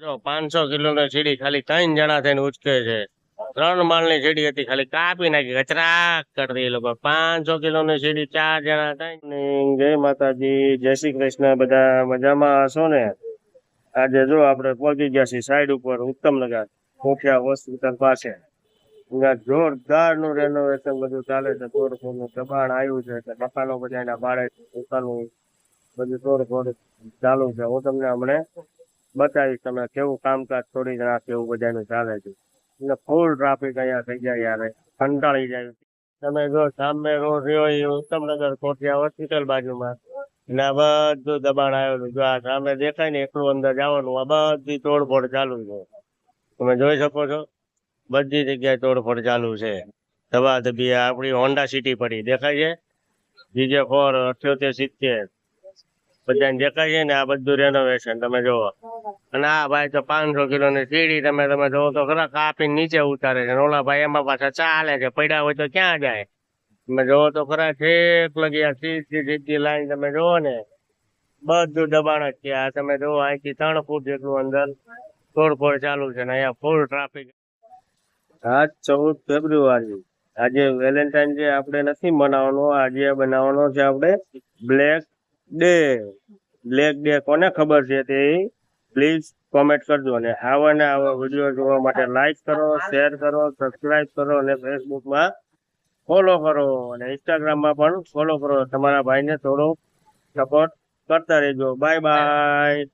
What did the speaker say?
જો 500 કિલો ની સીડી ખાલી 3 જણા થઈને ઉચકે છે. 3 માળની સીડી હતી, ખાલી કાપી નાખી, કચરાક કરી દે એ લોકો. 500 કિલો ની સીડી 4 જણા થાય. જય માતાજી, જય શ્રી કૃષ્ણ. બધા મજામાં હશો ને? આજે જો આપણે પહોંચી ગયા છીએ સાઈડ ઉપર, ઉત્તમનગર ખોખિયા હોસ્પિટલ પાસે. અહીંયા જોરદાર નું રેનોવેશન બધું ચાલે છે. થોડું નું દબાણ આવ્યું છે એટલે મકાનો બધા એના ભાડે પોતાનું બધું થોડું ચાલુ છે. હું તમને હમણાં બતાવીશ તમે કેવું કામકાજ થોડી જણા કેવું બધાનું ચાલે છે. એટલે ફૂલ ટ્રાફિક અહીંયા થઈ જાય યાર, કંટાળી જાય. તમે જો સામે રોડ રહ્યો એ ઉત્તમનગર ખોખિયા હોસ્પિટલ બાજુમાં, એટલે આ બધું દબાણ આવેલું. જો આ સામે દેખાય ને એટલું અંદર જવાનું, આ બધી તોડફોડ ચાલુ છે. તમે જોઈ શકો છો, બધી જગ્યાએ તોડફોડ ચાલુ છે. ધબાધબી આપણી હોન્ડા સિટી પડી દેખાય છે, GJ4 7870 બધાને દેખાય છે ને. આ બધું રેનોવેશન તમે જોવો. અને આ ભાઈ તો 500 કિલો ની સીડી તમે જોવો તો ખરા, કાપીને નીચે ઉતારે છે. ઓલા ભાઈ એમાં પાછા ચાલે છે, પડ્યા હોય તો ક્યાં જાય. તમે જોવો તો ખરા, છેક લગી આ સીધી લાઈન તમે જોવો ને, બધું દબાણ જ છે. આ તમે જોવો અહીંથી 3 ફૂટ જેટલું અંદર તોડફોડ ચાલુ છે ને અહીંયા ફૂલ ટ્રાફિક. આજ 14 ફેબ્રુઆરી, આજે વેલેન્ટાઇન ડે આપણે નથી મનાવવાનો, આજે બનાવવાનો છે આપણે બ્લેક ડે. બ્લેક ડે કોને ખબર છે તે પ્લીઝ કોમેન્ટ કરજો. અને આવા ને આવા વિડીયો જોવા માટે લાઈક કરો, શેર કરો, સબસ્ક્રાઇબ કરો અને ફેસબુકમાં ફોલો કરો અને ઇન્સ્ટાગ્રામમાં પણ ફોલો કરો. તમારા ભાઈને થોડો સપોર્ટ કરતા રહેજો. Bye bye.